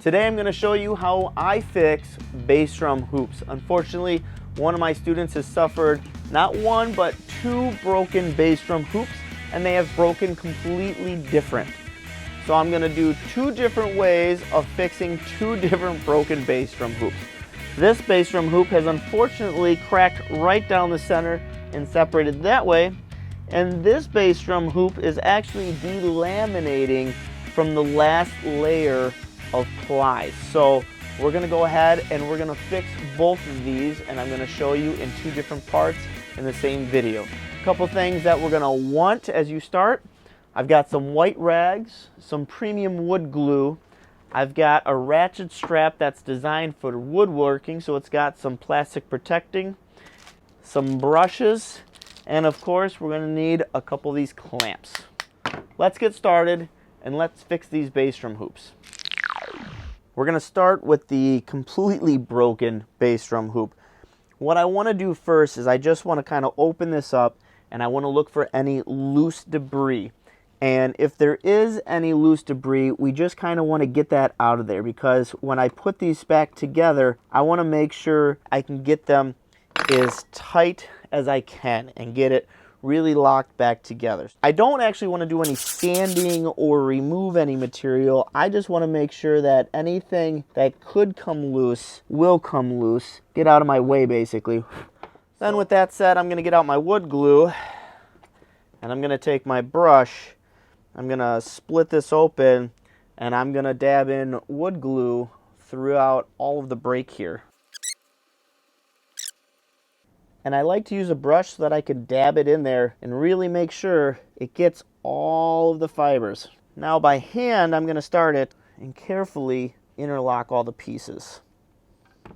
Today I'm going to show you how I fix bass drum hoops. Unfortunately, one of my students has suffered not one but two broken bass drum hoops, and they have broken completely different. So I'm going to do two different ways of fixing two different broken bass drum hoops. This bass drum hoop has unfortunately cracked right down the center and separated that way, and this bass drum hoop is actually delaminating from the last layer of plies. So we're going to go ahead and we're going to fix both of these, and I'm going to show you in two different parts in the same video. A couple things that we're going to want as you start. I've got some white rags, some premium wood glue. I've got a ratchet strap that's designed for woodworking, so it's got some plastic protecting, some brushes, and of course we're going to need a couple of these clamps. Let's get started and let's fix these bass drum hoops. We're going to start with the completely broken bass drum hoop. What I want to do first is I just want to kind of open this up and I want to look for any loose debris. And if there is any loose debris, we just kind of want to get that out of there, because when I put these back together, I want to make sure I can get them as tight as I can and get it really locked back together. I don't actually want to do any sanding or remove any material. I just want to make sure that anything that could come loose will come loose. Get out of my way, basically. Then with that said, I'm going to get out my wood glue and I'm going to take my brush. I'm going to split this open and I'm going to dab in wood glue throughout all of the break here. And I like to use a brush so that I can dab it in there and really make sure it gets all of the fibers. Now by hand, I'm going to start it and carefully interlock all the pieces. Now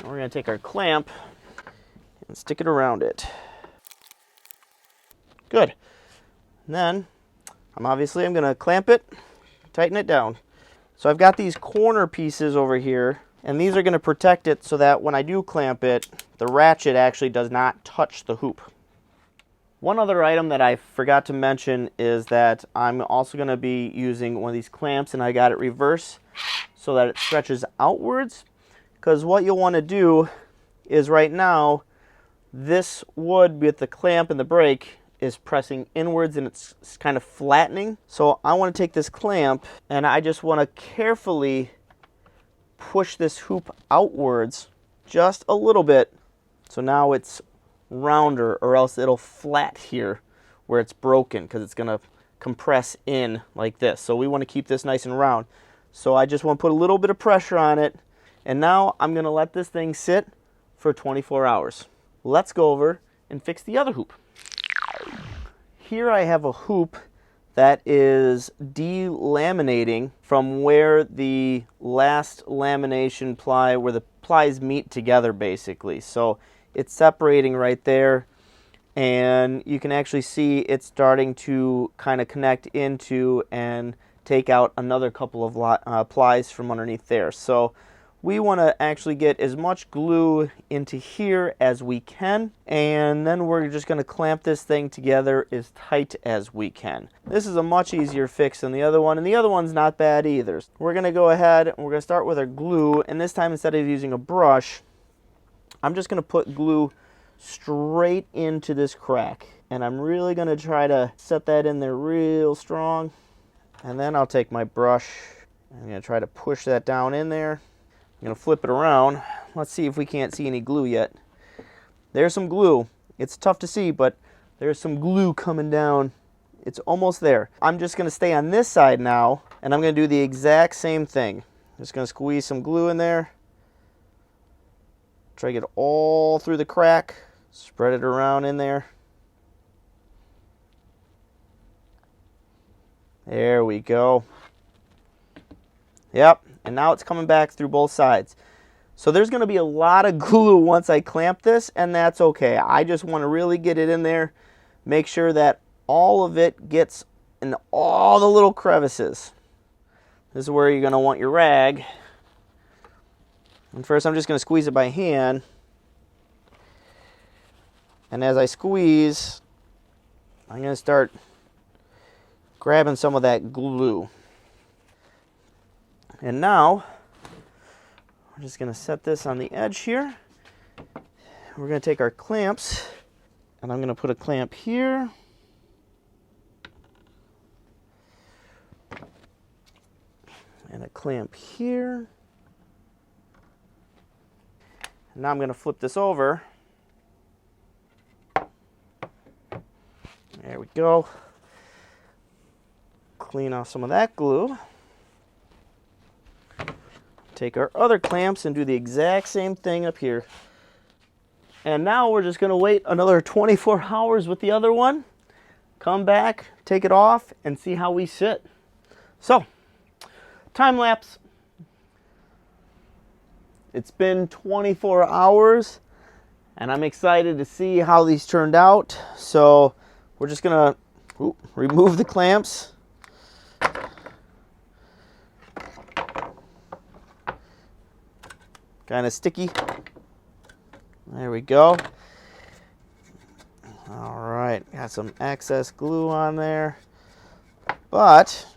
we're going to take our clamp and stick it around it. Good. And then I'm going to clamp it, tighten it down. So I've got these corner pieces over here, and these are going to protect it so that when I do clamp it, the ratchet actually does not touch the hoop. One other item that I forgot to mention is that I'm also going to be using one of these clamps, and I got it reverse so that it stretches outwards. Because what you'll want to do is right now, this wood with the clamp and the brake is pressing inwards and it's kind of flattening. So I want to take this clamp and I just want to carefully push this hoop outwards just a little bit, so now it's rounder, or else it'll flat here where it's broken because it's going to compress in like this. So we want to keep this nice and round. So I just want to put a little bit of pressure on it, and now I'm going to let this thing sit for 24 hours. Let's go over and fix the other hoop. Here I have a hoop that is delaminating from where the last lamination ply, where the plies meet together basically. So it's separating right there, and you can actually see it's starting to kind of connect into and take out another couple of plies from underneath there. So we want to actually get as much glue into here as we can, and then we're just going to clamp this thing together as tight as we can. This is a much easier fix than the other one, and the other one's not bad either. We're going to go ahead and we're going to start with our glue, and this time instead of using a brush, I'm just going to put glue straight into this crack, and I'm really going to try to set that in there real strong. And then I'll take my brush, I'm going to try to push that down in there. I'm going to flip it around. Let's see if we can't see any glue yet. There's some glue. It's tough to see, but there's some glue coming down. It's almost there. I'm just going to stay on this side now, and I'm going to do the exact same thing. Just going to squeeze some glue in there. Try to get it all through the crack. Spread it around in there. There we go. Yep. And now it's coming back through both sides. So there's going to be a lot of glue once I clamp this, and that's okay. I just want to really get it in there, make sure that all of it gets in all the little crevices. This is where you're going to want your rag. And first I'm just going to squeeze it by hand. And as I squeeze, I'm going to start grabbing some of that glue. And now we're just going to set this on the edge here. We're going to take our clamps, and I'm going to put a clamp here. And a clamp here. And now I'm going to flip this over. There we go. Clean off some of that glue. Take our other clamps and do the exact same thing up here. And now we're just going to wait another 24 hours with the other one. Come back, take it off, and see how we sit. So, time lapse. It's been 24 hours, and I'm excited to see how these turned out. So, we're just going to remove the clamps. Kind of sticky. There we go. All right, got some excess glue on there. But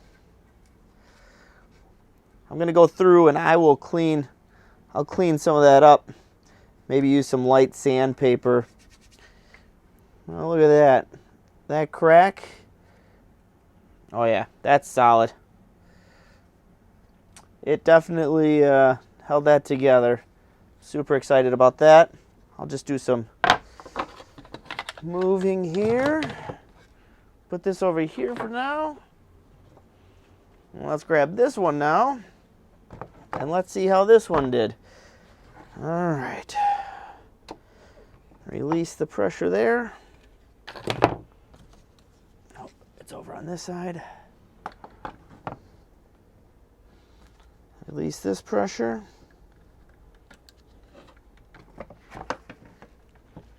I'm going to go through and I'll clean some of that up. Maybe use some light sandpaper. Oh, look at that. That crack. Oh yeah, that's solid. It definitely held that together. Super excited about that. I'll just do some moving here. Put this over here for now. Let's grab this one now. And let's see how this one did. All right. Release the pressure there. Oh, it's over on this side. Release this pressure.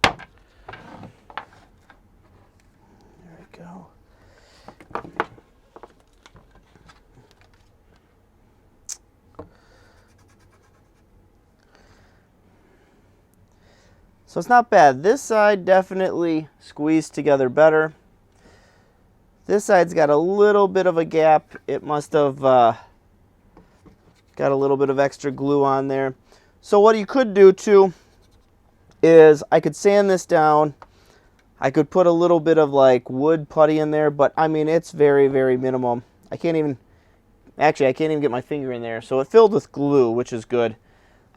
There we go. So it's not bad. This side definitely squeezed together better. This side's got a little bit of a gap. It must have got a little bit of extra glue on there. So what you could do too is I could sand this down. I could put a little bit of like wood putty in there, but I mean it's very, very minimum. I can't even get my finger in there. So it filled with glue, which is good.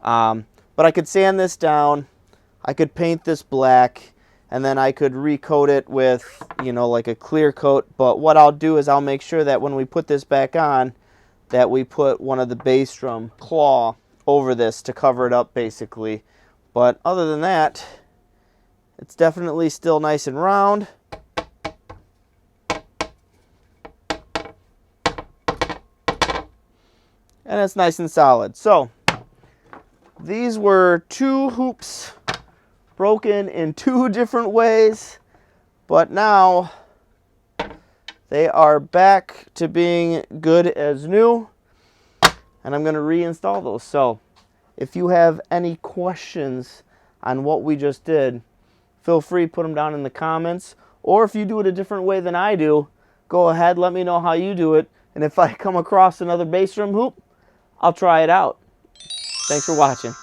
But I could sand this down. I could paint this black, and then I could recoat it with, you know, like a clear coat. But what I'll do is I'll make sure that when we put this back on, that we put one of the bass drum claw over this to cover it up, basically. But other than that, it's definitely still nice and round. And it's nice and solid. So, these were 2 hoops broken in 2 different ways, but now they are back to being good as new, and I'm going to reinstall those. So if you have any questions on what we just did, feel free to put them down in the comments, or if you do it a different way than I do, go ahead, let me know how you do it, and if I come across another bass drum hoop, I'll try it out. Thanks for watching.